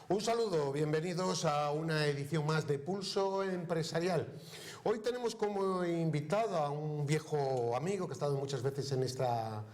Un saludo, bienvenidos a una edición más de Pulso Empresarial. Hoy tenemos como invitado a un viejo amigo que ha estado muchas veces en esta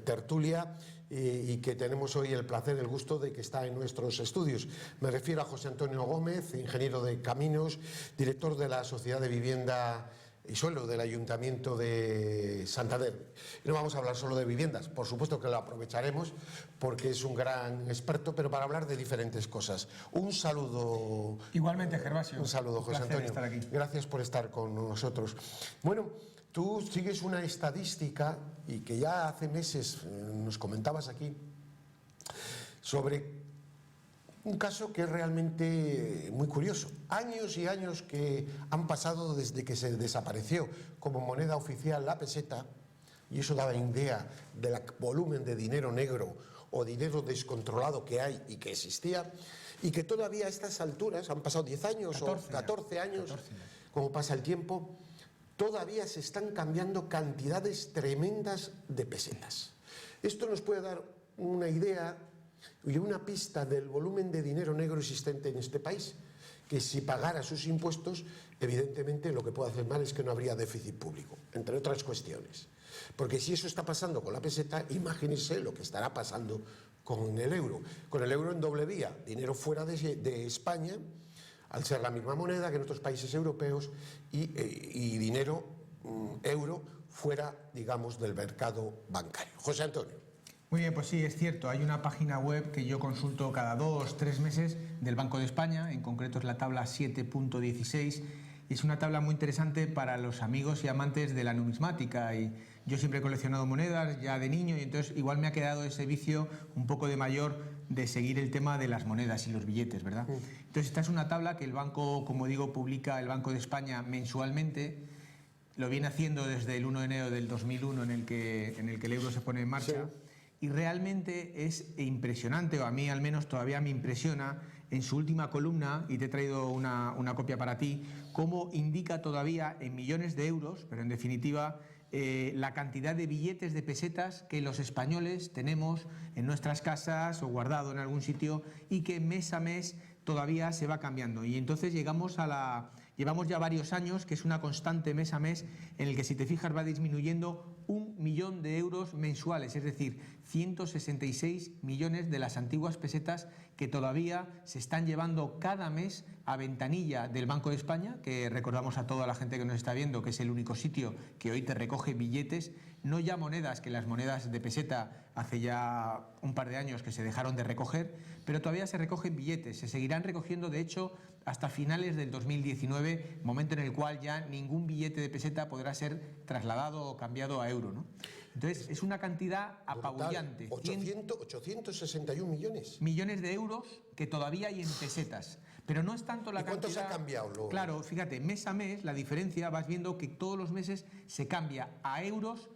tertulia y que tenemos hoy el placer, el gusto de que está en nuestros estudios. Me refiero a José Antonio Gómez, ingeniero de caminos, director de la Sociedad de Vivienda y Suelo del Ayuntamiento de Santander. Y no vamos a hablar solo de viviendas, por supuesto que lo aprovecharemos porque es un gran experto, pero para hablar de diferentes cosas. Un saludo. Igualmente, Gervasio. Un saludo, José Antonio. Estar aquí. Gracias por estar con nosotros. Bueno, tú sigues una estadística y que ya hace meses nos comentabas aquí sobre un caso que es realmente muy curioso. Años y años que han pasado desde que se desapareció como moneda oficial la peseta, y eso daba idea del volumen de dinero negro o dinero descontrolado que hay y que existía, y que todavía a estas alturas, han pasado 10 años 14 años, como pasa el tiempo, todavía se están cambiando cantidades tremendas de pesetas. Esto nos puede dar una idea y una pista del volumen de dinero negro existente en este país, que si pagara sus impuestos, evidentemente lo que puede hacer mal es que no habría déficit público, entre otras cuestiones. Porque si eso está pasando con la peseta, imagínense lo que estará pasando con el euro. Con el euro en doble vía, dinero fuera de España, al ser la misma moneda que en otros países europeos, y dinero euro fuera, digamos, del mercado bancario. José Antonio. Muy bien, pues sí, es cierto. Hay una página web que yo consulto cada 2 o 3 meses del Banco de España, en concreto es la tabla 7.16, y es una tabla muy interesante para los amigos y amantes de la numismática. Y yo siempre he coleccionado monedas ya de niño, y entonces igual me ha quedado ese vicio un poco de mayor de seguir el tema de las monedas y los billetes, ¿verdad? Entonces esta es una tabla que el banco, como digo, publica el Banco de España mensualmente. Lo viene haciendo desde el 1 de enero del 2001 en el que el euro se pone en marcha. Sí. Y realmente es impresionante, o a mí al menos todavía me impresiona, en su última columna, y te he traído una copia para ti, cómo indica todavía en millones de euros, pero en definitiva la cantidad de billetes de pesetas que los españoles tenemos en nuestras casas o guardado en algún sitio, y que mes a mes todavía se va cambiando. Y entonces llevamos ya varios años, que es una constante mes a mes, en el que, si te fijas, va disminuyendo 1 millón de euros mensuales, es decir, 166 millones de las antiguas pesetas que todavía se están llevando cada mes a ventanilla del Banco de España, que recordamos a toda la gente que nos está viendo que es el único sitio que hoy te recoge billetes, no ya monedas, que las monedas de peseta hace ya un par de años que se dejaron de recoger, pero todavía se recogen billetes, se seguirán recogiendo de hecho hasta finales del 2019, momento en el cual ya ningún billete de peseta podrá ser trasladado o cambiado a euro, ¿no? Entonces es una cantidad apabullante. 861 millones. Millones de euros que todavía hay en pesetas. Pero no es tanto la cantidad. ¿Y cuánto cantidad, se ha cambiado luego? Claro, fíjate, mes a mes la diferencia, vas viendo que todos los meses se cambia a euros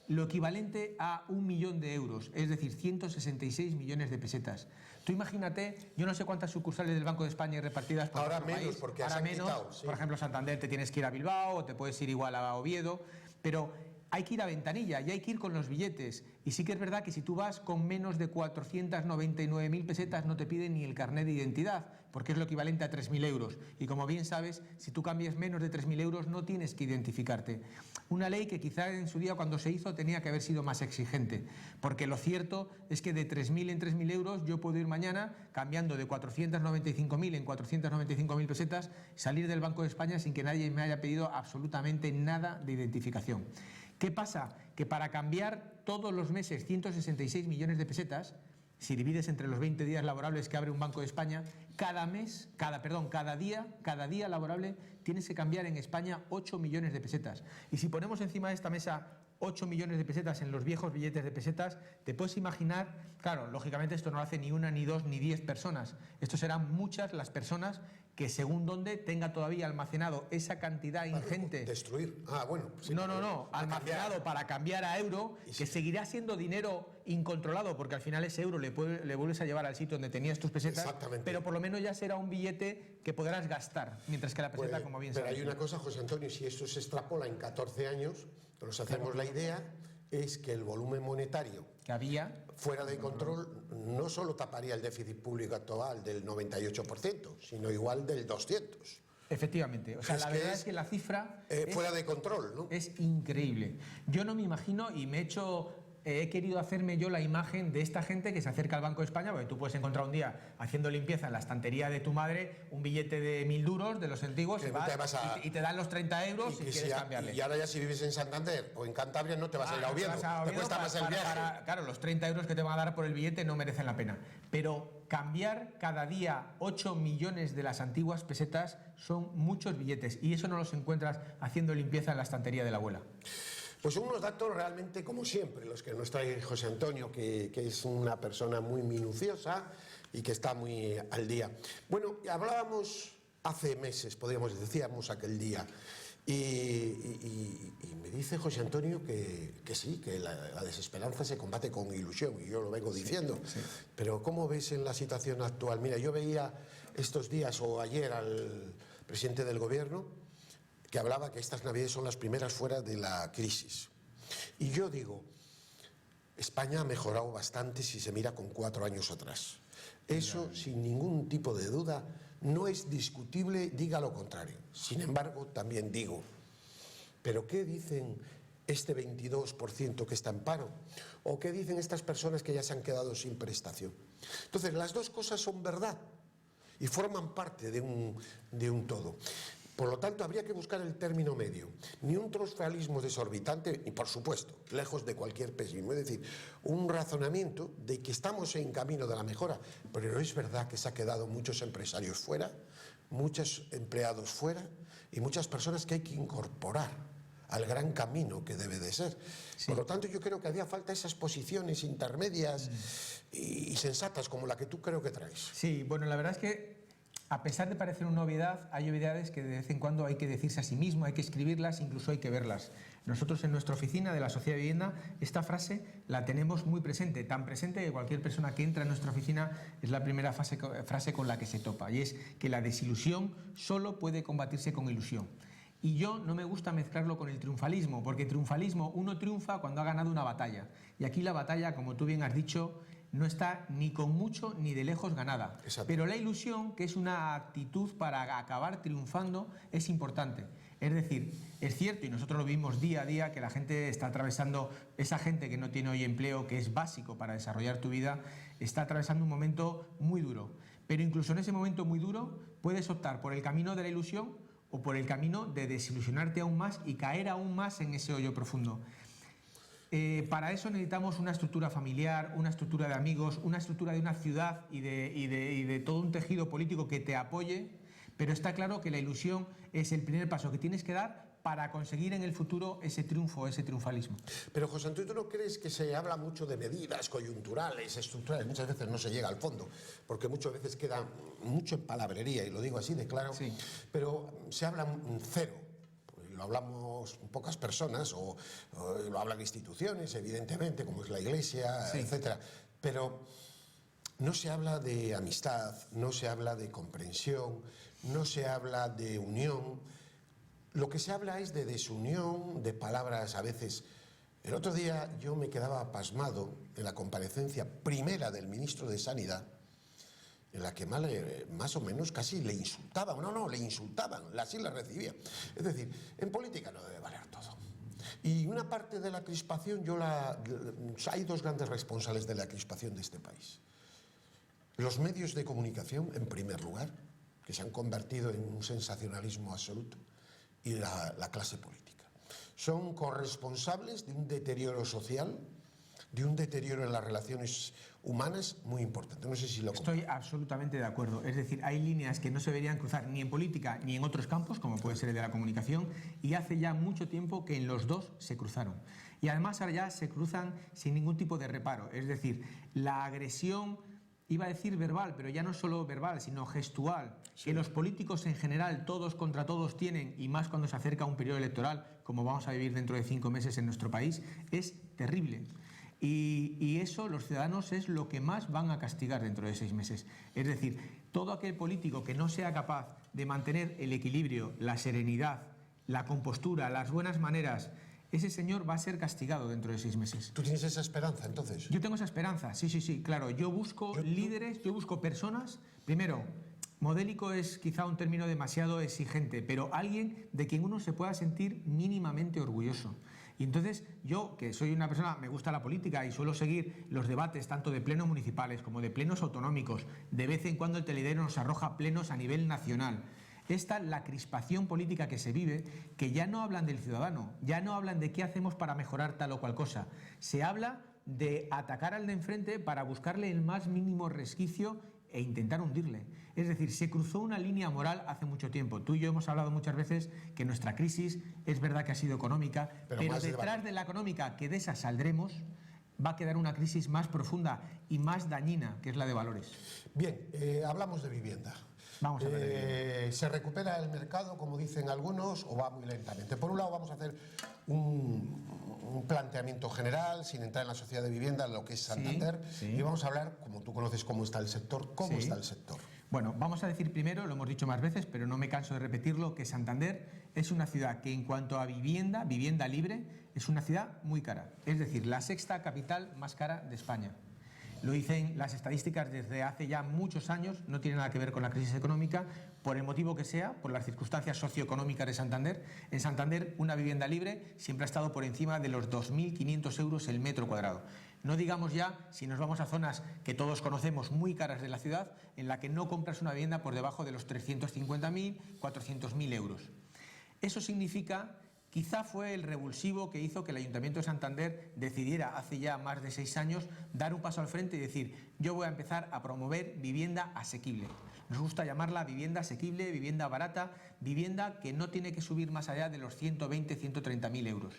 lo equivalente a 1 millón de euros, es decir, 166 millones de pesetas. Tú imagínate, yo no sé cuántas sucursales del Banco de España hay repartidas por ahora todo menos, el país. porque ahora menos, quitado, sí. Por ejemplo, Santander te tienes que ir a Bilbao, o te puedes ir igual a Oviedo, pero hay que ir a ventanilla y hay que ir con los billetes. Y sí que es verdad que si tú vas con menos de 499.000 pesetas no te piden ni el carnet de identidad, porque es lo equivalente a 3.000 euros. Y como bien sabes, si tú cambias menos de 3.000 euros no tienes que identificarte. Una ley que quizá en su día, cuando se hizo, tenía que haber sido más exigente, porque lo cierto es que de 3.000 en 3.000 euros yo puedo ir mañana cambiando de 495.000 en 495.000 pesetas, salir del Banco de España sin que nadie me haya pedido absolutamente nada de identificación. ¿Qué pasa? Que para cambiar todos los meses 166 millones de pesetas, si divides entre los 20 días laborables que abre un Banco de España, cada día laborable tienes que cambiar en España 8 millones de pesetas. Y si ponemos encima de esta mesa 8 millones de pesetas en los viejos billetes de pesetas, te puedes imaginar, claro, lógicamente esto no lo hace ni una, ni dos, ni 10 personas. Esto serán muchas las personas que, según donde tenga todavía almacenado esa cantidad ingente. Destruir. Ah, bueno. Sí, no, almacenado para cambiar a euro, que seguirá siendo dinero incontrolado, porque al final ese euro le vuelves a llevar al sitio donde tenías tus pesetas. Exactamente. Pero por lo menos ya será un billete que podrás gastar, mientras que la peseta, como bien sabes. Pero hay una cosa, José Antonio, si esto se extrapola en 14 años, nos hacemos la idea es que el volumen monetario que había fuera de control no solo taparía el déficit público actual del 98%, sino igual del 200%. Efectivamente, o sea, la verdad es que la cifra fuera de control, ¿no? Es increíble. Yo no me imagino y he querido hacerme yo la imagen de esta gente que se acerca al Banco de España, porque tú puedes encontrar un día haciendo limpieza en la estantería de tu madre un billete de 1.000 duros de los antiguos y te dan los 30 euros si quieres cambiarle. Y ahora ya si vives en Santander o en Cantabria no te vas a ir a Oviedo, te cuesta más el viaje. Claro, los 30 euros que te van a dar por el billete no merecen la pena. Pero cambiar cada día 8 millones de las antiguas pesetas son muchos billetes y eso no los encuentras haciendo limpieza en la estantería de la abuela. Pues son unos datos realmente, como siempre, los que nos trae José Antonio, que es una persona muy minuciosa y que está muy al día. Bueno, hablábamos hace meses, decíamos aquel día, y me dice José Antonio que sí, que la desesperanza se combate con ilusión, y yo lo vengo diciendo. Sí. Pero ¿cómo ves en la situación actual? Mira, yo veía estos días o ayer al presidente del gobierno que hablaba que estas Navidades son las primeras fuera de la crisis. Y yo digo, España ha mejorado bastante si se mira con 4 años atrás. Eso, sin ningún tipo de duda, no es discutible, diga lo contrario. Sin embargo, también digo, ¿pero qué dicen este 22% que está en paro? ¿O qué dicen estas personas que ya se han quedado sin prestación? Entonces, las dos cosas son verdad y forman parte de un todo. Por lo tanto, habría que buscar el término medio. Ni un triunfalismo desorbitante, ni por supuesto, lejos de cualquier pesimismo. Es decir, un razonamiento de que estamos en camino de la mejora. Pero es verdad que se han quedado muchos empresarios fuera, muchos empleados fuera y muchas personas que hay que incorporar al gran camino que debe de ser. Sí. Por lo tanto, yo creo que haría falta esas posiciones intermedias y sensatas como la que tú creo que traes. Sí, bueno, la verdad es que a pesar de parecer una obviedad, hay obviedades que de vez en cuando hay que decirse a sí mismo, hay que escribirlas, incluso hay que verlas. Nosotros en nuestra oficina de la Sociedad de Vivienda, esta frase la tenemos muy presente, tan presente que cualquier persona que entra en nuestra oficina es la primera frase con la que se topa, y es que la desilusión solo puede combatirse con ilusión. Y yo no me gusta mezclarlo con el triunfalismo, porque triunfalismo uno triunfa cuando ha ganado una batalla. Y aquí la batalla, como tú bien has dicho, no está ni con mucho ni de lejos ganada. Exacto. Pero la ilusión, que es una actitud para acabar triunfando, es importante. Es decir, es cierto, y nosotros lo vimos día a día, que la gente está atravesando, esa gente que no tiene hoy empleo, que es básico para desarrollar tu vida, está atravesando un momento muy duro. Pero incluso en ese momento muy duro puedes optar por el camino de la ilusión o por el camino de desilusionarte aún más y caer aún más en ese hoyo profundo. Para eso necesitamos una estructura familiar, una estructura de amigos, una estructura de una ciudad y de todo un tejido político que te apoye, pero está claro que la ilusión es el primer paso que tienes que dar para conseguir en el futuro ese triunfo, ese triunfalismo. Pero José Antonio, ¿tú no crees que se habla mucho de medidas coyunturales, estructurales? Muchas veces no se llega al fondo, porque muchas veces queda mucho en palabrería, y lo digo así de claro, sí. Pero se habla cero. Lo hablamos pocas personas o lo hablan instituciones, evidentemente, como es la Iglesia, sí, etcétera. Pero no se habla de amistad, no se habla de comprensión, no se habla de unión. Lo que se habla es de desunión, de palabras a veces. El otro día yo me quedaba pasmado en la comparecencia primera del ministro de Sanidad, en la que más o menos casi le insultaban, le insultaban, así la recibía. Es decir, en política no debe valer todo. Y una parte de la crispación, hay dos grandes responsables de la crispación de este país. Los medios de comunicación, en primer lugar, que se han convertido en un sensacionalismo absoluto, y la clase política. Son corresponsables de un deterioro social, de un deterioro en las relaciones humanas muy importante. No sé si lo Estoy absolutamente de acuerdo. Es decir, hay líneas que no se deberían cruzar ni en política ni en otros campos, como puede ser el de la comunicación, y hace ya mucho tiempo que en los dos se cruzaron. Y además ahora ya se cruzan sin ningún tipo de reparo. Es decir, la agresión, iba a decir verbal, pero ya no solo verbal, sino gestual, sí, que los políticos en general, todos contra todos tienen, y más cuando se acerca un periodo electoral, como vamos a vivir dentro de 5 meses en nuestro país, es terrible. Y eso los ciudadanos es lo que más van a castigar dentro de 6 meses. Es decir, todo aquel político que no sea capaz de mantener el equilibrio, la serenidad, la compostura, las buenas maneras ese señor va a ser castigado dentro de 6 meses. ¿Tú tienes esa esperanza, entonces? Yo tengo esa esperanza, sí, claro. Yo busco líderes, yo busco personas. Primero, modélico es quizá un término demasiado exigente, pero alguien de quien uno se pueda sentir mínimamente orgulloso. Y entonces yo, que soy una persona, me gusta la política y suelo seguir los debates tanto de plenos municipales como de plenos autonómicos, de vez en cuando el telediario nos arroja plenos a nivel nacional. Esta la crispación política que se vive, que ya no hablan del ciudadano, ya no hablan de qué hacemos para mejorar tal o cual cosa. Se habla de atacar al de enfrente para buscarle el más mínimo resquicio e intentar hundirle. Es decir, se cruzó una línea moral hace mucho tiempo. Tú y yo hemos hablado muchas veces que nuestra crisis es verdad que ha sido económica, pero detrás de la económica, que de esa saldremos, va a quedar una crisis más profunda y más dañina, que es la de valores. Bien, hablamos de vivienda. Vamos a ver. ¿Se recupera el mercado, como dicen algunos, o va muy lentamente? Por un lado, vamos a hacer un planteamiento general, sin entrar en la sociedad de vivienda, lo que es Santander, y vamos a hablar, como tú conoces cómo está el sector, cómo está el sector. Bueno, vamos a decir primero, lo hemos dicho más veces, pero no me canso de repetirlo, que Santander es una ciudad que en cuanto a vivienda libre, es una ciudad muy cara. Es decir, la sexta capital más cara de España. Lo dicen las estadísticas desde hace ya muchos años, no tiene nada que ver con la crisis económica, por el motivo que sea, por las circunstancias socioeconómicas de Santander. En Santander, una vivienda libre siempre ha estado por encima de los 2.500 euros el metro cuadrado. No digamos ya si nos vamos a zonas que todos conocemos muy caras de la ciudad, en la que no compras una vivienda por debajo de los 350.000, 400.000 euros. Eso significa... Quizá fue el revulsivo que hizo que el Ayuntamiento de Santander decidiera hace ya más de 6 años dar un paso al frente y decir: yo voy a empezar a promover vivienda asequible. Nos gusta llamarla vivienda asequible, vivienda barata, vivienda que no tiene que subir más allá de los 120.000, 130.000 euros.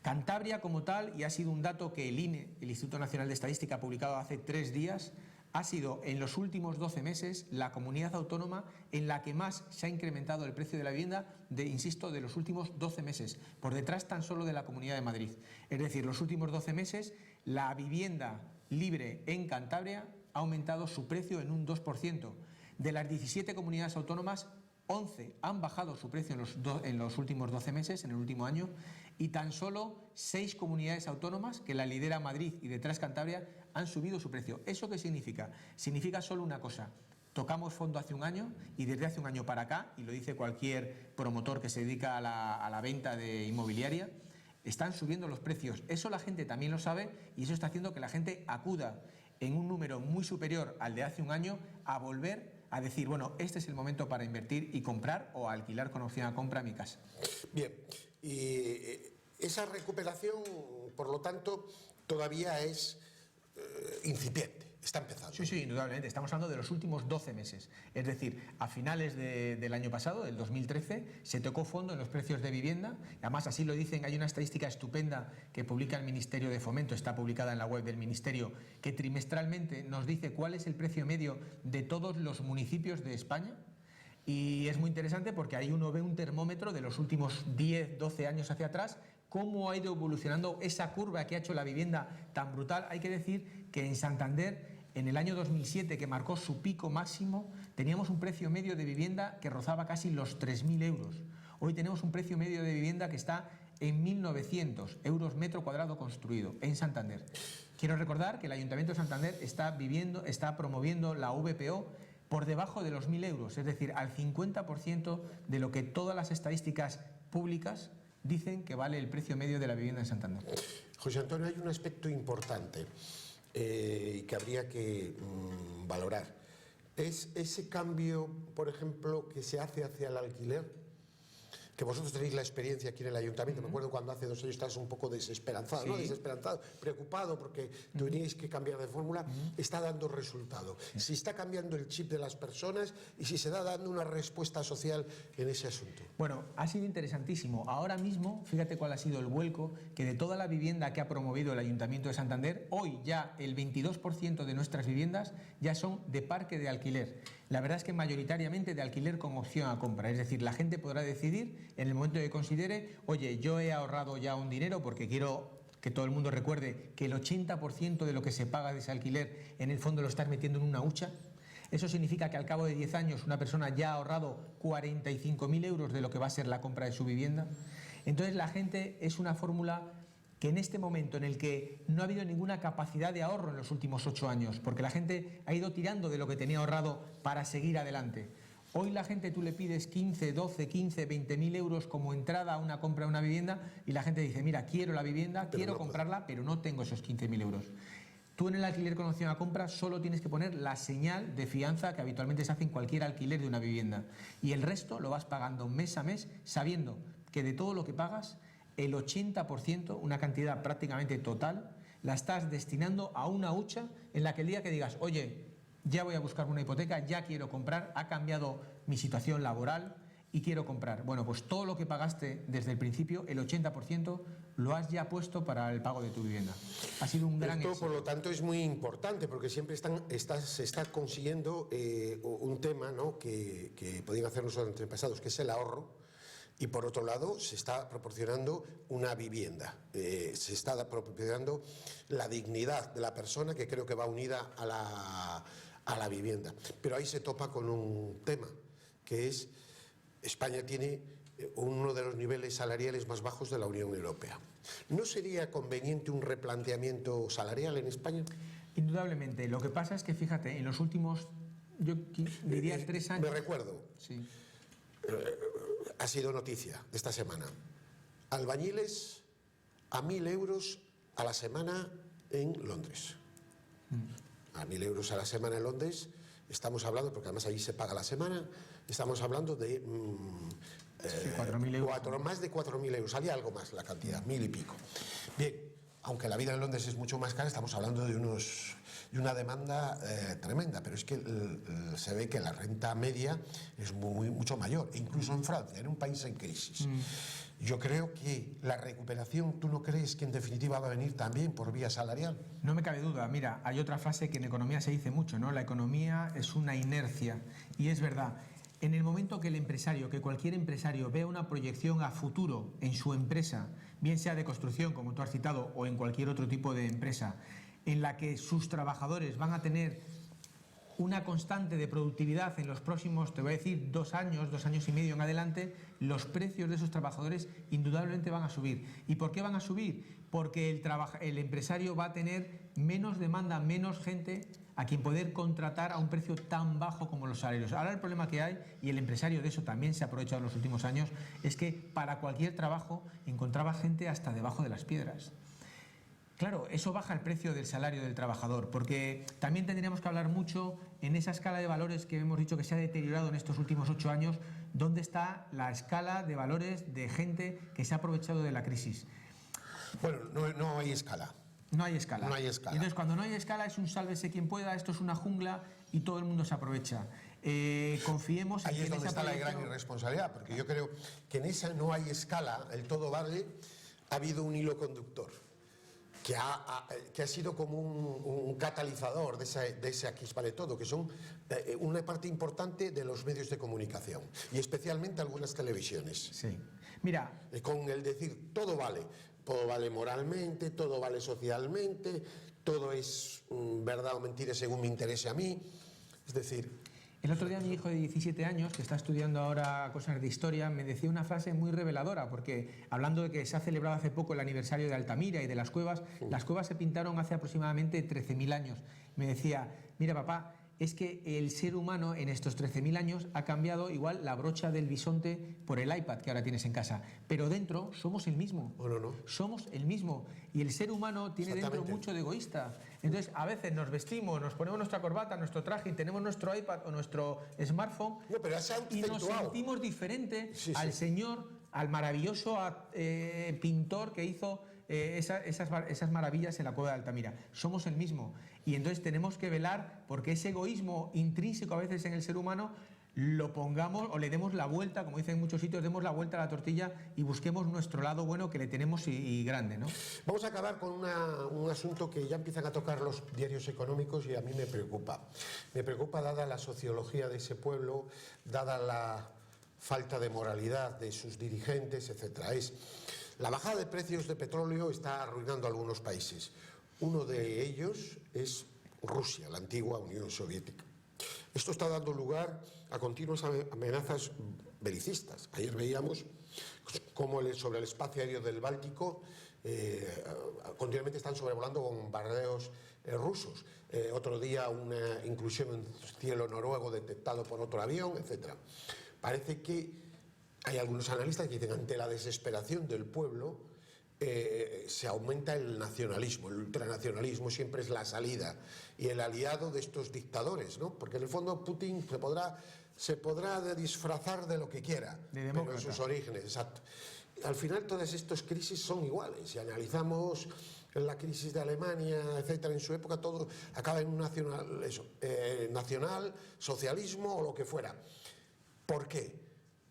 Cantabria como tal, y ha sido un dato que el INE, el Instituto Nacional de Estadística, ha publicado hace 3 días, ha sido en los últimos 12 meses la comunidad autónoma en la que más se ha incrementado el precio de la vivienda, insisto, de los últimos 12 meses, por detrás tan solo de la Comunidad de Madrid. Es decir, los últimos 12 meses la vivienda libre en Cantabria ha aumentado su precio en un 2%. De las 17 comunidades autónomas, 11 han bajado su precio en los últimos 12 meses, en el último año, y tan solo 6 comunidades autónomas, que la lidera Madrid y detrás Cantabria, han subido su precio. ¿Eso qué significa? Significa solo una cosa: tocamos fondo hace un año, y desde hace un año para acá, y lo dice cualquier promotor que se dedica a la venta de inmobiliaria, están subiendo los precios. Eso la gente también lo sabe, y eso está haciendo que la gente acuda en un número muy superior al de hace un año a volver a decir: bueno, este es el momento para invertir y comprar o alquilar con opción a compra mi casa. Bien, y esa recuperación, por lo tanto, todavía es incipiente, está empezando. Sí, indudablemente. Estamos hablando de los últimos 12 meses. Es decir, a finales del año pasado, del 2013, se tocó fondo en los precios de vivienda. Además, así lo dicen, hay una estadística estupenda que publica el Ministerio de Fomento, está publicada en la web del Ministerio, que trimestralmente nos dice cuál es el precio medio de todos los municipios de España. Y es muy interesante porque ahí uno ve un termómetro de los últimos 10, 12 años hacia atrás, cómo ha ido evolucionando esa curva que ha hecho la vivienda tan brutal. Hay que decir que en Santander, en el año 2007, que marcó su pico máximo, teníamos un precio medio de vivienda que rozaba casi los 3.000 euros. Hoy tenemos un precio medio de vivienda que está en 1.900 euros metro cuadrado construido en Santander. Quiero recordar que el Ayuntamiento de Santander está promoviendo la VPO por debajo de los 1.000 euros, es decir, al 50% de lo que todas las estadísticas públicas dicen que vale el precio medio de la vivienda en Santander. José Antonio, hay un aspecto importante que habría que valorar. Es ese cambio, por ejemplo, que se hace hacia el alquiler, que vosotros tenéis la experiencia aquí en el Ayuntamiento. Me acuerdo cuando hace 2 años estabas un poco desesperanzado, ¿no? Desesperanzado, preocupado porque teníais que cambiar de fórmula. Está dando resultado. Si está cambiando el chip de las personas y si se está dando una respuesta social en ese asunto. Bueno, ha sido interesantísimo. Ahora mismo, fíjate cuál ha sido el vuelco, que de toda la vivienda que ha promovido el Ayuntamiento de Santander, hoy ya el 22% de nuestras viviendas ya son de parque de alquiler. La verdad es que mayoritariamente de alquiler con opción a compra. Es decir, la gente podrá decidir en el momento que considere: oye, yo he ahorrado ya un dinero porque quiero que todo el mundo recuerde que el 80% de lo que se paga de ese alquiler en el fondo lo estás metiendo en una hucha. Eso significa que al cabo de 10 años una persona ya ha ahorrado 45.000 euros de lo que va a ser la compra de su vivienda. Entonces la gente es una fórmula que en este momento en el que no ha habido ninguna capacidad de ahorro en los últimos 8 años, porque la gente ha ido tirando de lo que tenía ahorrado para seguir adelante. Hoy la gente, tú le pides 15, 12, 15, 20.000 euros como entrada a una compra de una vivienda y la gente dice, mira, quiero la vivienda, quiero comprarla, pero no tengo esos 15.000 euros. Tú en el alquiler con opción a compra solo tienes que poner la señal de fianza que habitualmente se hace en cualquier alquiler de una vivienda. Y el resto lo vas pagando mes a mes, sabiendo que de todo lo que pagas, el 80%, una cantidad prácticamente total, la estás destinando a una hucha en la que el día que digas, oye, ya voy a buscar una hipoteca, ya quiero comprar, ha cambiado mi situación laboral y quiero comprar. Bueno, pues todo lo que pagaste desde el principio, el 80%, lo has ya puesto para el pago de tu vivienda. Ha sido un gran éxito. Esto, por lo tanto, es muy importante porque siempre se está consiguiendo un tema, ¿no?, que podían hacer nuestros antepasados, que es el ahorro. Y por otro lado, se está proporcionando una vivienda, se está proporcionando la dignidad de la persona, que creo que va unida a la vivienda. Pero ahí se topa con un tema, que es España tiene uno de los niveles salariales más bajos de la Unión Europea. ¿No sería conveniente un replanteamiento salarial en España? Indudablemente. Lo que pasa es que, fíjate, en los últimos, yo diría 3 años... Me recuerdo. Sí. Ha sido noticia de esta semana. Albañiles a 1.000 euros a la semana en Londres. A 1.000 euros a la semana en Londres, estamos hablando, porque además allí se paga la semana, estamos hablando de 4.000 euros. Más de 4.000 euros, salía algo más la cantidad, 1.000 y pico. Bien, aunque la vida en Londres es mucho más cara, estamos hablando de una demanda tremenda, pero es que se ve que la renta media es mucho mayor, e incluso en Francia, en un país en crisis. Yo creo que la recuperación, ¿tú no crees que en definitiva va a venir también por vía salarial? No me cabe duda. Mira, hay otra frase que en economía se dice mucho, ¿no? La economía es una inercia, y es verdad. En el momento que el empresario, que cualquier empresario vea una proyección a futuro en su empresa, bien sea de construcción, como tú has citado, o en cualquier otro tipo de empresa, en la que sus trabajadores van a tener una constante de productividad en los próximos, te voy a decir, 2 años, 2 años y medio en adelante, los precios de esos trabajadores indudablemente van a subir. ¿Y por qué van a subir? Porque el empresario va a tener menos demanda, menos gente a quien poder contratar a un precio tan bajo como los salarios. Ahora el problema que hay, y el empresario de eso también se ha aprovechado en los últimos años, es que para cualquier trabajo encontraba gente hasta debajo de las piedras. Claro, eso baja el precio del salario del trabajador, porque también tendríamos que hablar mucho en esa escala de valores que hemos dicho que se ha deteriorado en estos últimos 8 años, ¿dónde está la escala de valores de gente que se ha aprovechado de la crisis? Bueno, no hay escala. No hay escala. No hay escala. Y entonces, cuando no hay escala, es un sálvese quien pueda, esto es una jungla y todo el mundo se aprovecha. Confiemos en ahí que es donde está la proyección... gran irresponsabilidad, porque yo creo que en esa no hay escala, el todo vale, ha habido un hilo conductor que ha sido como un catalizador de ese aquí vale todo, que son una parte importante de los medios de comunicación y especialmente algunas televisiones. Sí. Mira, con el decir todo vale moralmente, todo vale socialmente, todo es verdad o mentira según me interese a mí, es decir... El otro día mi hijo de 17 años, que está estudiando ahora cosas de historia, me decía una frase muy reveladora, porque hablando de que se ha celebrado hace poco el aniversario de Altamira y de las cuevas se pintaron hace aproximadamente 13.000 años. Me decía, mira papá, es que el ser humano en estos 13.000 años ha cambiado igual la brocha del bisonte por el iPad que ahora tienes en casa, pero dentro somos el mismo. Bueno, no. Somos el mismo, y el ser humano tiene dentro mucho de egoísta. Entonces a veces nos vestimos, nos ponemos nuestra corbata, nuestro traje y tenemos nuestro iPad o nuestro smartphone y nos sentimos diferente al señor, al maravilloso pintor que hizo esas maravillas en la cueva de Altamira. Somos el mismo, y entonces tenemos que velar porque ese egoísmo intrínseco a veces en el ser humano lo pongamos o le demos la vuelta, como dicen en muchos sitios, demos la vuelta a la tortilla y busquemos nuestro lado bueno que le tenemos y grande, ¿no? Vamos a acabar con un asunto que ya empiezan a tocar los diarios económicos y a mí me preocupa. Me preocupa dada la sociología de ese pueblo, dada la falta de moralidad de sus dirigentes, etcétera. La bajada de precios de petróleo está arruinando a algunos países. Uno de ellos es Rusia, la antigua Unión Soviética. Esto está dando lugar a continuas amenazas belicistas. Ayer veíamos como sobre el espacio aéreo del Báltico continuamente están sobrevolando bombardeos rusos. Otro día una inclusión en cielo noruego detectado por otro avión, etc. Parece que hay algunos analistas que dicen, ante la desesperación del pueblo, se aumenta el nacionalismo, el ultranacionalismo siempre es la salida y el aliado de estos dictadores, ¿no? Porque en el fondo Putin se podrá disfrazar de lo que quiera, pero en sus orígenes, exacto. Al final todas estas crisis son iguales. Si analizamos la crisis de Alemania, etcétera, en su época todo acaba en un nacional, socialismo o lo que fuera. ¿Por qué?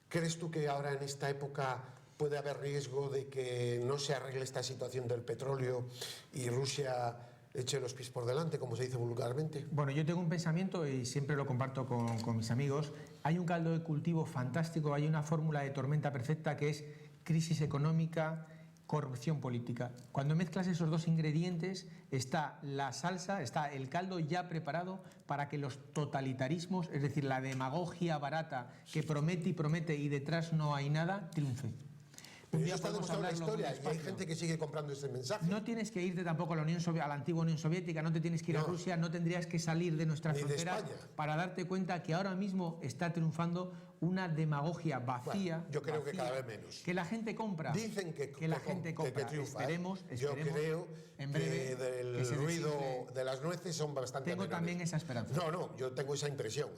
¿Crees tú que ahora en esta época puede haber riesgo de que no se arregle esta situación del petróleo y Rusia eche los pies por delante, como se dice vulgarmente? Bueno, yo tengo un pensamiento y siempre lo comparto con mis amigos. Hay un caldo de cultivo fantástico, hay una fórmula de tormenta perfecta que es crisis económica, corrupción política. Cuando mezclas esos dos ingredientes, está la salsa, está el caldo ya preparado para que los totalitarismos, es decir, la demagogia barata que promete y promete y detrás no hay nada, triunfe. Pero ya está demostrado la historia y hay gente que sigue comprando ese mensaje. No tienes que irte tampoco a la antigua Unión Soviética, no te tienes que ir a Rusia, no tendrías que salir de nuestras fronteras para darte cuenta que ahora mismo está triunfando una demagogia vacía. Bueno, yo creo que cada vez menos. Que la gente compra. Dicen que la gente compra. Que triunfa, esperemos, yo creo en breve que del ruido de las nueces son bastante Tengo menores. también esa esperanza. No, yo tengo esa impresión.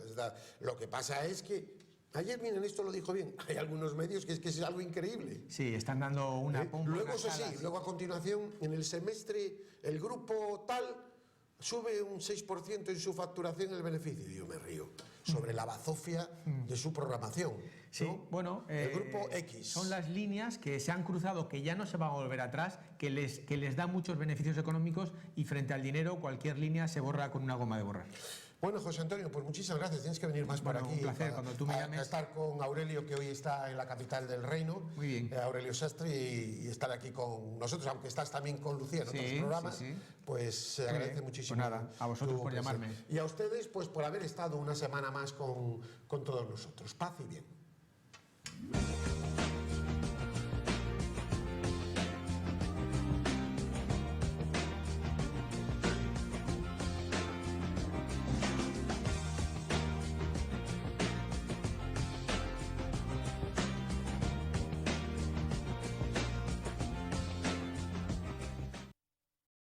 Lo que pasa es que ayer, miren, esto lo dijo bien, hay algunos medios que es algo increíble. Sí, están dando una pompa. Luego, eso sí, luego a continuación, en el semestre, el grupo tal sube un 6% en su facturación el beneficio. Y yo me río sobre la bazofia de su programación. Sí, ¿no? bueno, el grupo X. Son las líneas que se han cruzado, que ya no se van a volver atrás, que les da muchos beneficios económicos y frente al dinero cualquier línea se borra con una goma de borrar. Bueno, José Antonio, pues muchísimas gracias. Tienes que venir más por aquí. Un placer, cuando tú me llames. A estar con Aurelio, que hoy está en la capital del reino. Muy bien. Aurelio Sastre, y estar aquí con nosotros, aunque estás también con Lucía en otros programas. Sí. Pues se agradece muchísimo. Pues nada, a vosotros por llamarme. Y a ustedes, pues por haber estado una semana más con todos nosotros. Paz y bien.